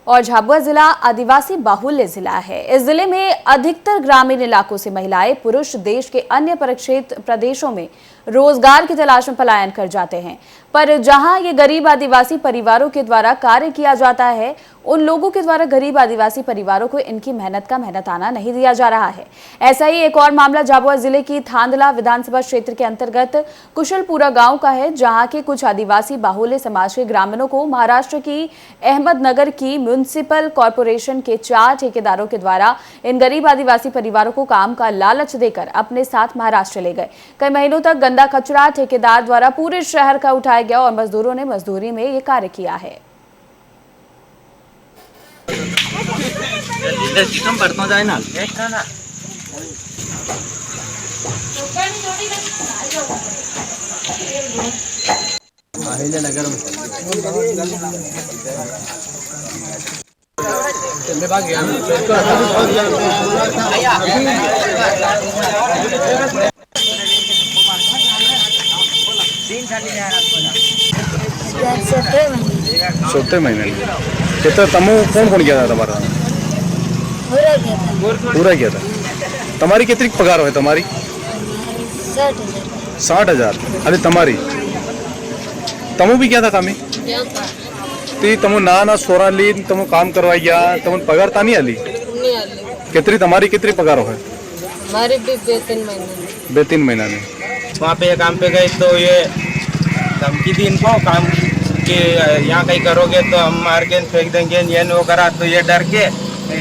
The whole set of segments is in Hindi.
और झाबुआ जिला आदिवासी बाहुल्य जिला है। इस जिले में अधिकतर ग्रामीण इलाकों से महिलाएं पुरुष देश के अन्य प्रदेशों में रोजगार की तलाश में पलायन कर जाते हैं, पर जहां ये गरीब आदिवासी परिवारों के द्वारा कार्य किया जाता है, उन लोगों के द्वारा गरीब आदिवासी परिवारों को इनकी मेहनत का मेहनताना नहीं दिया जा रहा है। ऐसा ही एक और मामला झाबुआ जिले की थांदला विधानसभा क्षेत्र के अंतर्गत कुशलपुरा गांव का है, जहां के कुछ आदिवासी बाहुल्य समाज के ग्रामीणों को महाराष्ट्र की अहमदनगर की म्युनिसिपल कॉरपोरेशन के 4 ठेकेदारों के द्वारा इन गरीब आदिवासी परिवारों को काम का लालच देकर अपने साथ महाराष्ट्र ले गए। कई महीनों तक गंदा कचरा ठेकेदार द्वारा पूरे शहर का उठाया गया और मजदूरों ने मजदूरी में ये कार्य किया है। सोते महीने कितना तमु कौन किया था तुम्हारा? पूरा किया था। तुम्हारी कितनी पगार है? तुम्हारी 60,000। अरे तुम्हारी तमु भी क्या था काम? तमु ना सोरा ली तुम काम करवाइया, तुम पगार ता नहीं आली? कितनी तुम्हारी कितनी पगार है? हमारी भी 2-3 महीना में। वहाँ पे काम पे गए तो ये धमकी दी इनको काम कि यहाँ कहीं करोगे तो हम मार के फेंक देंगे, ये वो करा। तो ये डर के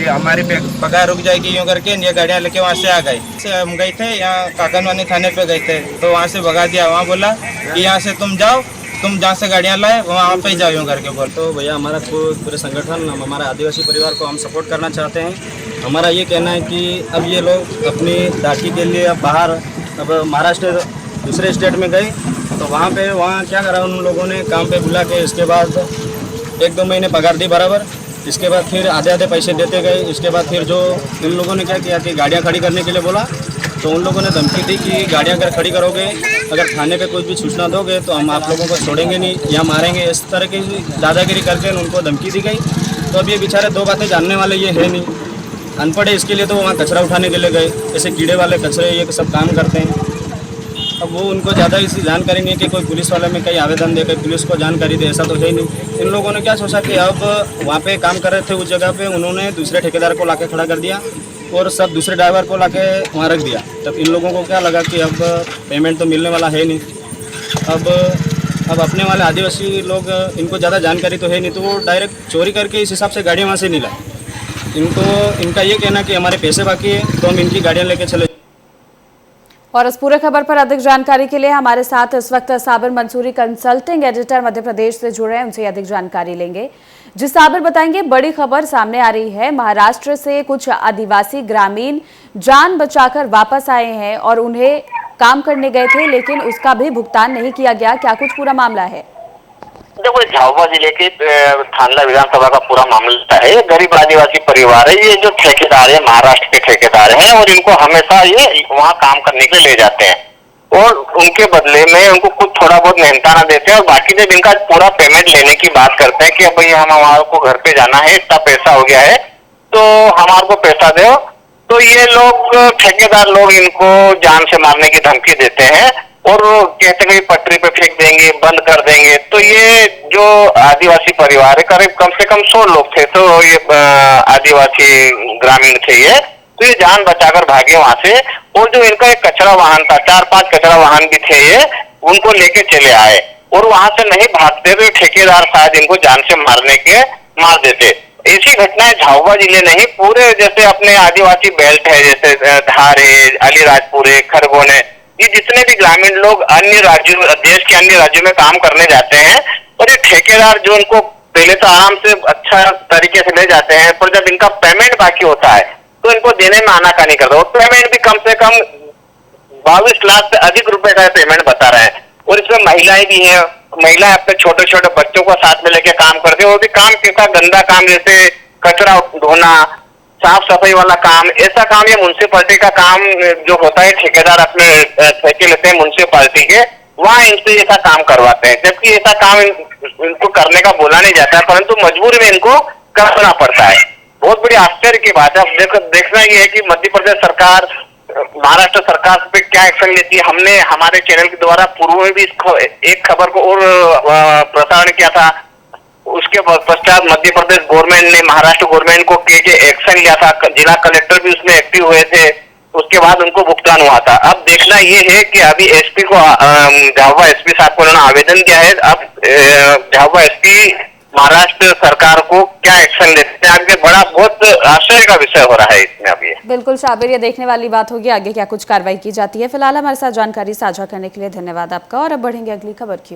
हमारी पगार रुक जाएगी यूँ करके ये गाड़ियाँ लेके वहाँ से आ गए। हम गए थे यहाँ काकनवानी थाने पे गए थे, तो वहाँ से भगा दिया। वहाँ बोला कि यहाँ से तुम जाओ, तुम जहाँ से गाड़ियाँ लाए वहाँ पे जाओ यूँ करके बोल। तो भैया हमारा पूरे संगठन, हमारा आदिवासी परिवार को हम सपोर्ट करना चाहते हैं। हमारा ये कहना है कि अब ये लोग अपनी दाखी के लिए अब बाहर, अब महाराष्ट्र दूसरे स्टेट में गए, तो वहाँ क्या करा उन लोगों ने, काम पे बुला के इसके बाद 1-2 महीने पगार दी बराबर। इसके बाद फिर आधे पैसे देते गए। इसके बाद फिर जो इन लोगों ने क्या किया कि गाड़ियाँ खड़ी करने के लिए बोला, तो उन लोगों ने धमकी दी कि गाड़ियाँ अगर खड़ी करोगे, अगर थाने पे कुछ भी सूचना दोगे तो हम आप लोगों को छोड़ेंगे नहीं या मारेंगे। इस तरह की दादागिरी करके उनको धमकी दी गई। तो अब ये बेचारे 2 बातें जानने वाले ये है नहीं, अनपढ़ है। इसके लिए तो वहाँ कचरा उठाने के लिए गए, जैसे कीड़े वाले कचरे ये सब काम करते हैं। अब वो उनको ज़्यादा इसी जानकारी नहीं कि कोई पुलिस वाले में कहीं आवेदन दे, कहीं पुलिस को जानकारी दे, ऐसा तो है ही नहीं। इन लोगों ने क्या सोचा कि अब वहाँ पे काम कर रहे थे उस जगह पे, उन्होंने दूसरे ठेकेदार को लाके खड़ा कर दिया और सब दूसरे ड्राइवर को लाके वहाँ रख दिया। तब इन लोगों को क्या लगा कि अब पेमेंट तो मिलने वाला है नहीं। अब अपने वाले आदिवासी लोग, इनको ज़्यादा जानकारी तो है नहीं, तो वो डायरेक्ट चोरी करके इस हिसाब से गाड़ियाँ वहाँ से नहीं लाए। इनका ये कहना कि हमारे पैसे बाकी है तो हम इनकी गाड़ियाँ लेके चले। और इस पूरे खबर पर अधिक जानकारी के लिए हमारे साथ इस वक्त साबिर मंसूरी कंसल्टिंग एडिटर मध्य प्रदेश से जुड़े हैं, उनसे अधिक जानकारी लेंगे। जी साबिर, बताएंगे, बड़ी खबर सामने आ रही है, महाराष्ट्र से कुछ आदिवासी ग्रामीण जान बचाकर वापस आए हैं और उन्हें काम करने गए थे, लेकिन उसका भी भुगतान नहीं किया गया। क्या कुछ पूरा मामला है? देखो, झाबुआ जिले के थांदला विधानसभा का पूरा मामला है। गरीब आदिवासी परिवार है। ये जो ठेकेदार है महाराष्ट्र के ठेकेदार हैं और इनको हमेशा ये वहाँ काम करने के लिए ले जाते हैं और उनके बदले में उनको कुछ थोड़ा बहुत मेहनताना देते हैं और बाकी जब इनका पूरा पेमेंट लेने की बात करते हैं कि अब भाई हमारे को घर पे जाना है, इतना पैसा हो गया है तो हमारे को पैसा दो, तो ये लोग ठेकेदार लोग इनको जान से मारने की धमकी देते हैं और कहते हैं कि पटरी पे फेंक देंगे, बंद कर देंगे। तो ये जो आदिवासी परिवार है, करीब कम से कम 100 लोग थे, तो ये आदिवासी ग्रामीण थे ये, तो ये जान बचाकर भागे वहां से। और जो इनका एक कचरा वाहन था, 4-5 कचरा वाहन भी थे ये, उनको लेके चले आए और वहां से नहीं भागते तो ठेकेदार शायद इनको जान से मार देते। ऐसी घटनाएं झाबुआ जिले नहीं, पूरे जैसे अपने आदिवासी बेल्ट है, जैसे धार है, अलीराजपुर है, खरगोन है, ये जितने भी ग्रामीण लोग अन्य राज्यों, देश के अन्य राज्यों में काम करने जाते हैं और ये ठेकेदार जो उनको पहले तो आराम से अच्छा तरीके से ले जाते हैं, पर जब इनका पेमेंट बाकी होता है तो इनको देने में आनाकानी करता है। और पेमेंट भी कम से कम 22 लाख से अधिक रुपए का पेमेंट बता रहे हैं। और इसमें महिलाएं भी हैं, महिलाएं अपने छोटे छोटे बच्चों को साथ में लेके काम करते हैं। वो भी काम कैसा गंदा काम, जैसे कचरा धोना, साफ सफाई वाला काम, ऐसा काम ये म्युनिसिपैलिटी का काम जो होता है, ठेकेदार अपने ठेके लेते हैं म्युनिसिपैलिटी के, वहाँ इनसे ऐसा काम करवाते हैं। जबकि ऐसा काम इनको करने का बोला नहीं जाता है, परंतु मजबूरी में इनको करना पड़ता है। बहुत बड़ी आश्चर्य की बात है। अब देखना ये है कि मध्य प्रदेश सरकार महाराष्ट्र सरकार पे क्या एक्शन लेती है। हमने हमारे चैनल के द्वारा पूर्व में भी एक खबर को और प्रसारण किया था। उसके पश्चात मध्य प्रदेश गवर्नमेंट ने महाराष्ट्र गवर्नमेंट को के एक्शन लिया था। जिला कलेक्टर भी उसमें एक्टिव हुए थे। उसके बाद उनको भुगतान हुआ था। अब देखना ये है कि अभी एसपी को झाबुआ एसपी साहब को उन्होंने आवेदन दिया है। अब झाबुआ एसपी महाराष्ट्र सरकार को क्या एक्शन लेते हैं आगे बड़ा बहुत आश्चर्य का विषय हो रहा है इसमें अभी। बिल्कुल शाबिर, ये देखने वाली बात होगी आगे क्या कुछ कार्रवाई की जाती है। फिलहाल हमारे साथ जानकारी साझा करने के लिए धन्यवाद आपका और अब बढ़ेंगे अगली खबर की।